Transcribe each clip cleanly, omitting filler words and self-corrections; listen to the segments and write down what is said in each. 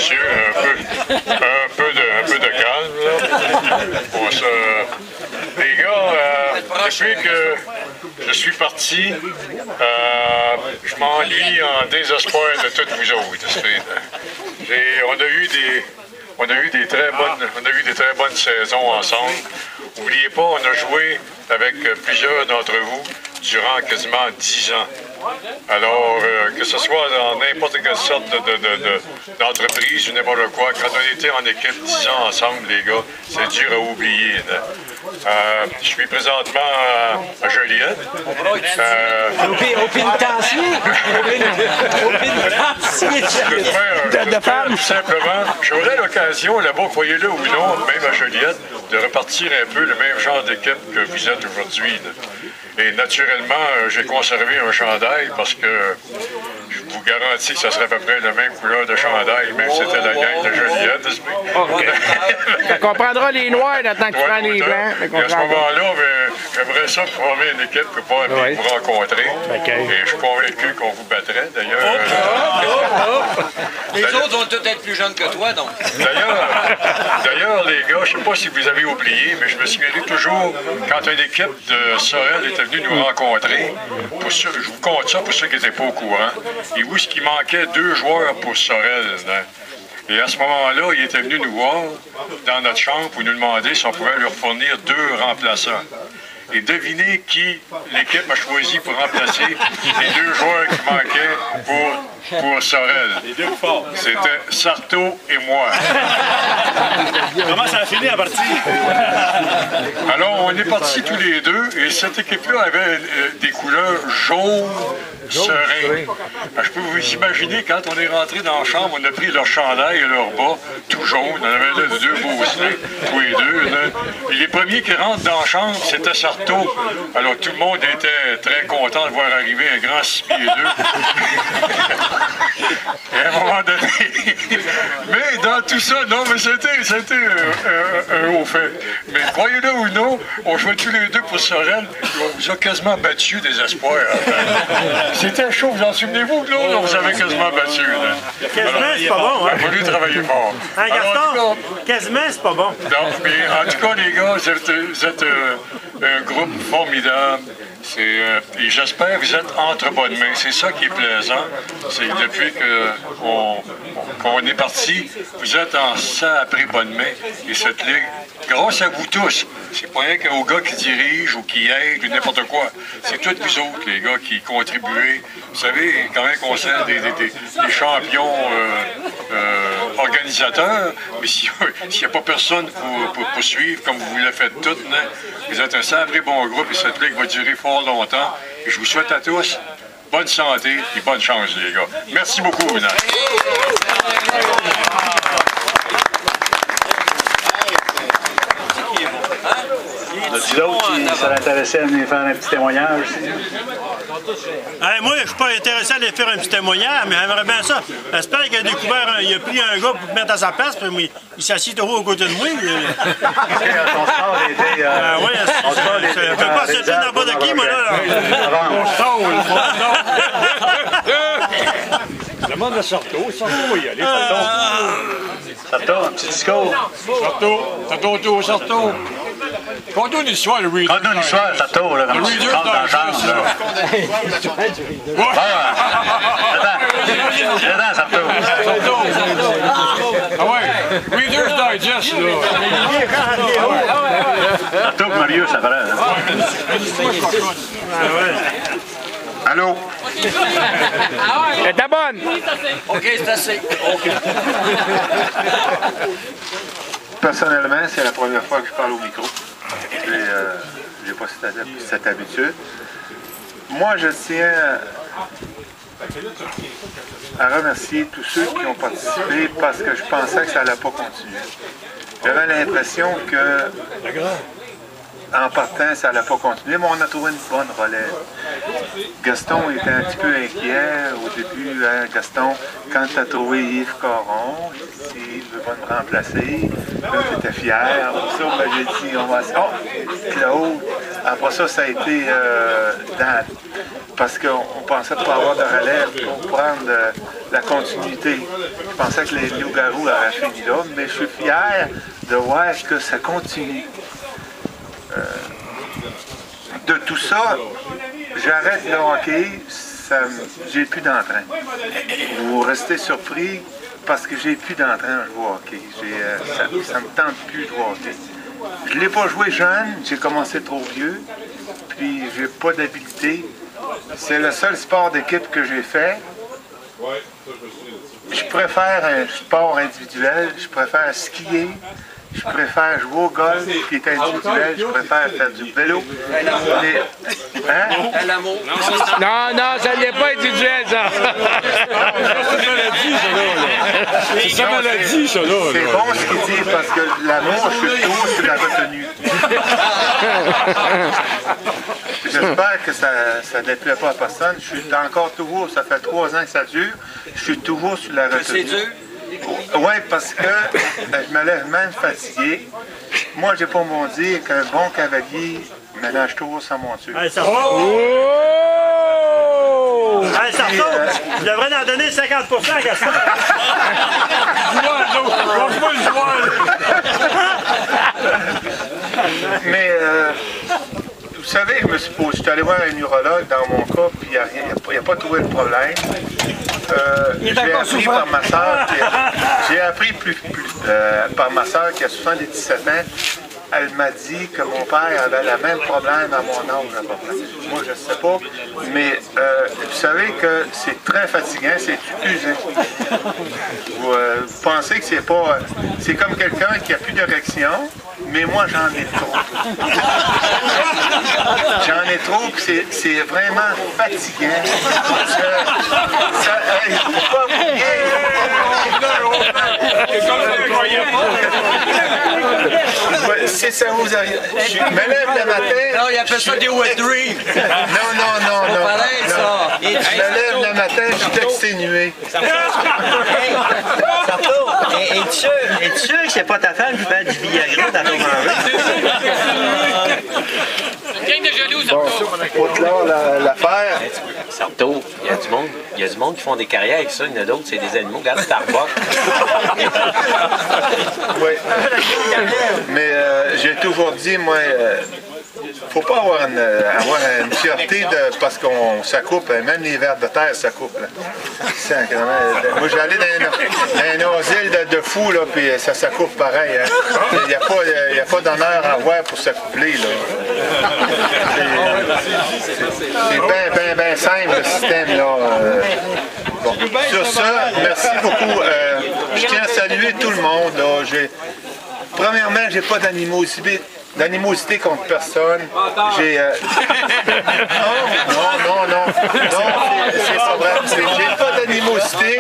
sûr, un peu de calme, là. Pour ça, les gars, depuis que je suis parti, je m'ennuie en désespoir de toutes vous autres. On a eu des très bonnes saisons ensemble. N'oubliez pas, on a joué avec plusieurs d'entre vous durant quasiment 10 ans. Alors, que ce soit dans n'importe quelle sorte d'entreprise ou n'importe quoi, quand on était en équipe 10 ans ensemble, les gars, c'est dur à oublier. Je suis présentement à Joliette. Au pénitencier. De femmes. Tout simplement, j'aurai l'occasion, là-bas, croyez-le ou non, même à Joliette, de repartir un peu le même genre d'équipe que vous êtes aujourd'hui. Et naturellement, j'ai conservé un chandail parce que je vous garantis que ça serait à peu près la même couleur de chandail, même si c'était la gang de Joliette. On comprendra les noirs tant que tu prends les blancs. Et à ce moment-là, j'aimerais ça former une équipe pour pouvoir vous rencontrer. Et je suis convaincu qu'on vous battrait, d'ailleurs. Les autres vont tous être plus jeunes que toi, donc. D'ailleurs, les gars, je ne sais pas si vous avez oublié, mais je me souviens toujours quand une équipe de Sorel était venue nous rencontrer. Je vous compte ça pour ceux qui n'étaient pas au courant. Et où est-ce qu'il manquait 2 joueurs pour Sorel? Et à ce moment-là, il était venu nous voir dans notre chambre pour nous demander si on pouvait leur fournir 2 remplaçants. Et devinez qui l'équipe a choisi pour remplacer les 2 joueurs qui manquaient pour Sorel. Les 2 forts. C'était Sarto et moi. Comment ça a fini à partir? Alors, on est partis tous les 2 et cette équipe-là avait des couleurs jaunes serein. Je peux vous imaginer, quand on est rentré dans la chambre, on a pris leur chandail et leur bas, tout jaune. On avait là 2 beaux seins, tous les 2. Et les premiers qui rentrent dans la chambre, c'était Sarto. Alors, tout le monde était très content de voir arriver un grand 6 pieds 2. Et à un moment donné... mais dans tout ça, non, mais c'était un haut fait. Mais croyez-le ou non, on jouait tous les 2 pour Sorel. On vous a quasiment battu des espoirs. C'était chaud, vous en souvenez-vous? Là, on vous avait quasiment battu. Quasiment, c'est pas bon, hein? Il a fallu travailler fort. Hein, Gaston? Quasiment, c'est pas bon. Non, mais en tout cas, les gars, vous êtes un groupe formidable. Et j'espère que vous êtes entre bonnes mains. C'est ça qui est plaisant. C'est que depuis qu'on est parti, vous êtes en sapré bonne main. Et cette ligue, grâce à vous tous, c'est pas rien qu'aux gars qui dirigent ou qui aident ou n'importe quoi. C'est tous vous autres, les gars, qui contribuez. Vous savez, quand même qu'on sert des champions organisateurs, mais s'il n'y a pas personne pour suivre comme vous le faites toutes, vous êtes un sapré bon groupe et cette ligue va durer fort longtemps. Et je vous souhaite à tous bonne santé et bonne chance, les gars. Merci beaucoup, Renat. Y a-t-il d'autres qui seraient intéressés à venir faire un petit témoignage aussi? Moi, je suis pas intéressé à aller faire un petit témoignage, mais j'aimerais bien ça. J'espère qu'il a découvert, il a pris un gars pour mettre à sa place, puis il s'assit toujours aux côtés de moi. Ton score était... Oui, je ne peux pas se dire n'importe qui, moi, là. Demande à Sarto. Sarto va y aller. Sarto, un petit discours. Sarto. Conte-nous une histoire, le Reader. Conte-nous une histoire, Sarto, là, comme tu rentres dans la chambre. Attends, Sarto. Ah ouais, Reader's Digest, là. Sarto, Marius, ça paraît. Allô? T'es bonne! OK, c'est assez. Personnellement, c'est la première fois que je parle au micro. J'ai pas cette habitude. Moi, je tiens à remercier tous ceux qui ont participé parce que je pensais que ça n'allait pas continuer. J'avais l'impression que en partant, ça n'allait pas continuer, mais on a trouvé une bonne relève. Gaston était un petit peu inquiet au début. Hein, Gaston, quand tu as trouvé Yves Caron, il veut pas me remplacer. Là, tu étais fier. Après ça, ben, j'ai dit, on va... Oh, Claude. Après ça, ça a été Dan. parce qu'on pensait pas avoir de relève pour prendre la continuité. Je pensais que les loups-garous auraient fini là, mais je suis fier de voir que ça continue. De tout ça, j'arrête le hockey, j'ai plus d'entrain. Vous restez surpris parce que j'ai plus d'entrain à jouer au hockey. Ça me tente plus de jouer au hockey. Je ne l'ai pas joué jeune, j'ai commencé trop vieux, puis j'ai pas d'habilité. C'est le seul sport d'équipe que j'ai fait. Je préfère un sport individuel, je préfère skier, je préfère jouer au golf qui est individuel, je préfère faire du vélo. Non, non, ça n'est pas individuel, ça. C'est sa maladie, ça, là. C'est bon ce qu'il dit, parce que l'amour, je suis toujours sur la retenue. J'espère que ça ne déplaît pas à personne. Je suis encore toujours, ça fait 3 ans que ça dure, je suis toujours sur la retenue. C'est dur? Oui, parce que je me lève même fatigué. Moi, j'ai pas mon dire qu'un bon cavalier ménage toujours sa monture. Hey, ça retourne! Hey, ça retourne! Je devrais en donner 50% à Gaston! Mais, vous savez, je suis allé voir un urologue dans mon cas, puis il n'a pas trouvé le problème. J'ai appris par ma soeur, par ma soeur qui a 77 ans, elle m'a dit que mon père avait le même problème à mon âge à peu près. Moi, je ne sais pas, mais vous savez que c'est très fatigant, c'est usant. Vous pensez que c'est pas... c'est comme quelqu'un qui n'a plus d'érection, mais moi, j'en ai trop. J'en ai trop, puis c'est vraiment fatigant. Pourquoi vous si ça vous arrive, je me lève le matin... Non, il appelle ça des wet dreams. Non. Pareil, ça. Je me lève le matin, je suis exténué. Sarto, es-tu sûr que c'est pas ta femme qui fait du Viagra dans ton manger? Bon, pour clore l'affaire... Sarto, il y a du monde qui font des carrières avec ça, il y en a d'autres, c'est des animaux. Regarde Starbucks. Oui. Mais j'ai toujours dit, moi, faut pas avoir une fierté parce qu'on s'accoupe, même les vers de terre s'accoupent. Moi, j'allais dans un asile de fous, là, puis ça s'accoupe pareil. Hein. Il n'y a pas d'honneur à avoir pour s'accoupler. C'est bien simple, le système. Là. Bon. Sur ça, merci beaucoup. Je tiens à saluer tout le monde. Là. Premièrement, j'ai pas d'animosité contre personne. J'ai... Non, c'est pas vrai. J'ai pas d'animosité.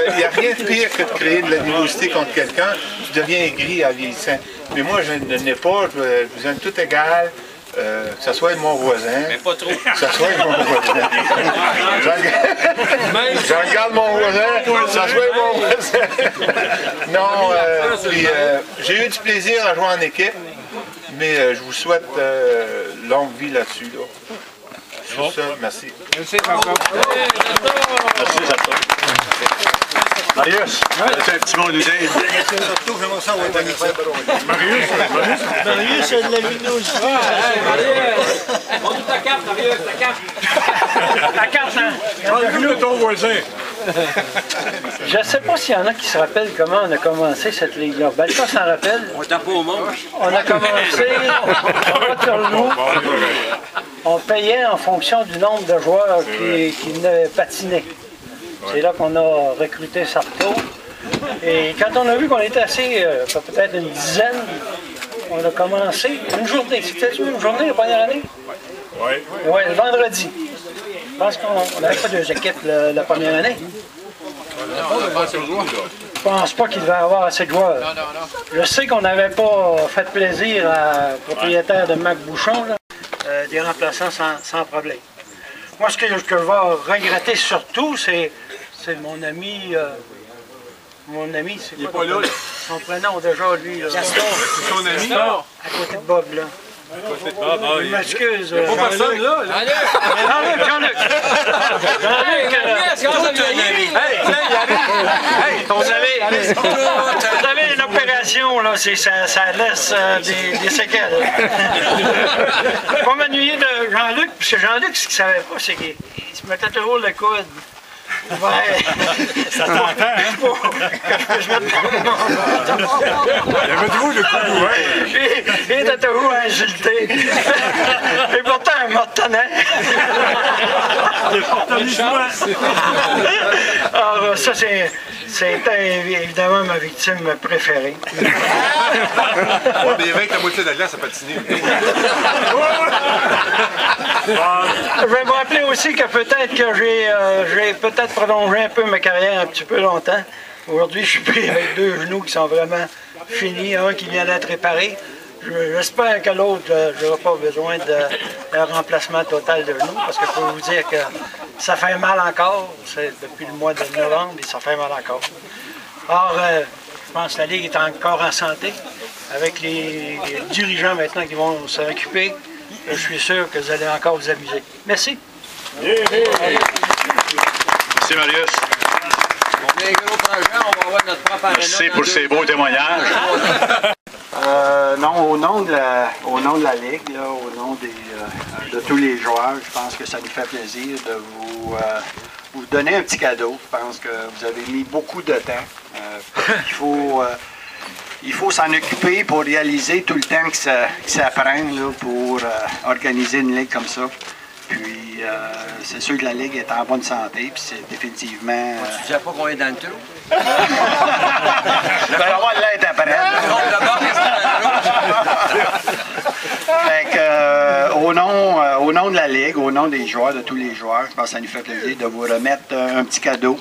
Il n'y a rien de pire que de créer de l'animosité contre quelqu'un. Je deviens aigri en vieillissant. Mais moi, je n'en ai pas. Je vous aime tout égal. Que ce soit mon voisin. Mais pas trop. Que ce soit mon voisin. Je regarde mon voisin. Que ce soit mon voisin. Non, j'ai eu du plaisir à jouer en équipe. Mais je vous souhaite longue vie là-dessus. Là. Sur ça, merci. Merci, Sarto. Merci, Sarto. Marius, c'est un petit mot nous aide. Marius, c'est de la luminosité. Montre ta carte, Marius, ta carte. La carte, hein? Parle-nous de ton voisin. Je ne sais pas s'il y en a qui se rappellent comment on a commencé cette ligue-là. Ben, ça s'en rappelle. On tape pas au monde. On a commencé en Waterloo. On payait en fonction du nombre de joueurs qui patinaient. C'est là qu'on a recruté Sarto. Et quand on a vu qu'on était assez, peut-être une dizaine, on a commencé une journée. C'était une journée la première année? Oui. Oui, le vendredi. Je pense qu'on n'avait pas 2 équipes la première année. Je pense pas qu'il devait avoir assez de joueurs. Je sais qu'on n'avait pas fait plaisir à propriétaire de Mac Bouchon, là. Des remplaçants sans problème. Moi, ce que je vais regretter surtout, c'est mon ami... c'est quoi son prénom déjà, lui? Gaston. C'est ton ami? À côté de Bob, là. Je m'excuse. Pas personne là. Jean-Luc. Vous avez une opération, là, ça laisse des séquelles. Pas m'ennuyer de Jean-Luc, parce que Jean-Luc, ce qu'il savait pas, c'est qu'il se mettait toujours le coude. Ouais. Ça t'entend, hein? Il y avait toujours le coup d'ouvert. Il était toujours insulté. Et pourtant, un mortonnet. Alors, ça, c'était évidemment ma victime préférée. Ouais, mais avec la moitié de la glace à patiner. Je vais me rappeler aussi que peut-être que j'ai peut-être prolongé un peu ma carrière un petit peu longtemps. Aujourd'hui, je suis pris avec 2 genoux qui sont vraiment finis, un qui vient d'être réparé. J'espère que l'autre, je n'aurai pas besoin d'un remplacement total de genoux, parce que je peux vous dire que ça fait mal encore. C'est depuis le mois de novembre et ça fait mal encore. Or, je pense que la Ligue est encore en santé, avec les dirigeants maintenant qui vont s'en occuper. Je suis sûr que vous allez encore vous amuser. Merci. Merci, Marius. On est gros projet, on va avoir notre propre aréna. Merci pour ces beaux témoignages. Non, au nom de la Ligue, là, au nom de tous les joueurs, je pense que ça nous fait plaisir de vous donner un petit cadeau. Je pense que vous avez mis beaucoup de temps. Il faut s'en occuper pour réaliser tout le temps que ça prend là, pour organiser une ligue comme ça. Puis, c'est sûr que la ligue est en bonne santé, puis c'est définitivement... Tu disais pas qu'on est dans le trou? Ben, on va l'être après. Fait que, au nom de la ligue, au nom des joueurs, de tous les joueurs, je pense que ça nous fait plaisir de vous remettre un petit cadeau.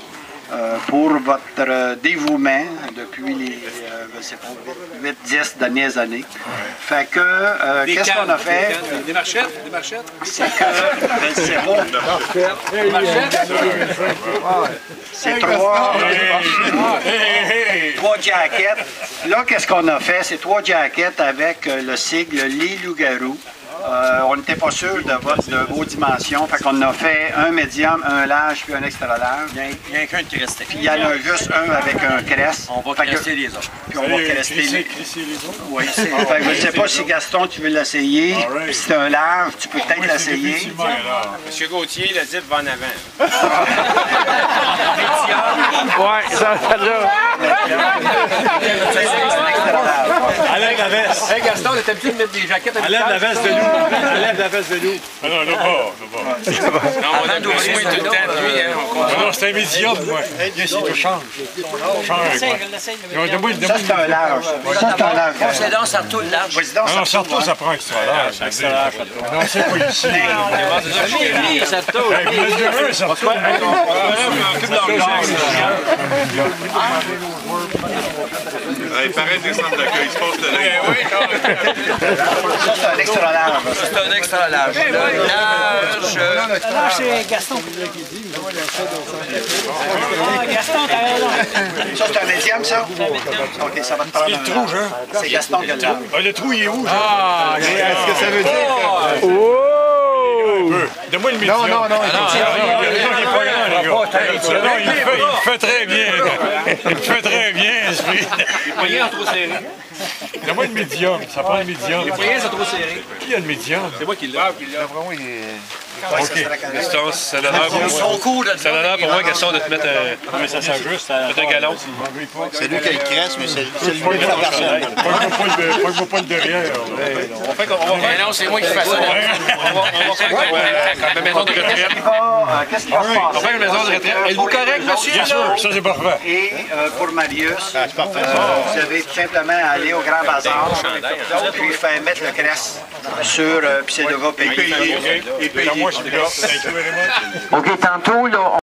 Pour votre dévouement depuis les 8-10 dernières années. Fait que, qu'est-ce qu'on a fait? Des marchettes? C'est que, c'est bon. C'est 3 jackets. Là, qu'est-ce qu'on a fait? C'est 3 jackets avec le sigle Les Loups-Garous. On n'était pas sûr de vos dimensions, fait qu'on a fait un médium, un large puis un extra large. Il y a qu'un qui restait. Puis il y en a juste un avec un crest. On va cresser les autres. Puis on va crester les autres. Oui, fait que je ne sais pas si Gaston, tu veux l'essayer. Puis si c'est un large, tu peux peut-être l'essayer. Monsieur Gauthier, le zip va en avant. Ouais, ça là. Enlève la veste. Hey Gaston, on est habitué de mettre des jaquettes à Enlève la veste de loup. Enlève la veste de loup. Ah non, là, pas. Non, on a besoin tout le temps de lui. Non, c'est un médium, moi. Yes, il te change. Change. Ça, c'est un large. Ça, c'est un large. C'est dans Sarto le large. Non, Sarto, ça prend extra large. Non, c'est pas ici. Oui, Sarto. Il paraît des centres d'accueil, il se passe le Ça, c'est un extra large. C'est un extra large. Là, c'est Gaston. Gaston, t'as raison. Ça, c'est un médium, ça? OK, ça va te prendre un large. C'est Gaston qui a le large. Le trou, il est où? Ah, est-ce que ça veut dire que... Oh! Donne-moi le médium. Non. Il fait très bien. Il fait très bien, esprit. Les poignets sont trop serrés. Donne-moi le médium. Ça prend le médium. Les poignets sont trop serrés. Qui a le médium? C'est moi qui l'ai. Gaston, ça donne l'air pour moi, Gaston, de te mettre un galon. C'est lui qui a le cresse, mais c'est lui qui fait la personne. Pogne-moi pas le derrière. Non, c'est moi qui fais ça. On va faire une maison de retraite. Qu'est-ce qui va se On va passer? faire une maison de retraite. Êtes-vous correct, monsieur? Bien sûr, ça c'est parfait. Et pour Marius, vous avez tout simplement à aller au Grand Bazar, puis faire mettre le crest sur, puis c'est de va payer. Et payé. Moi, je suis là. OK, tantôt, là,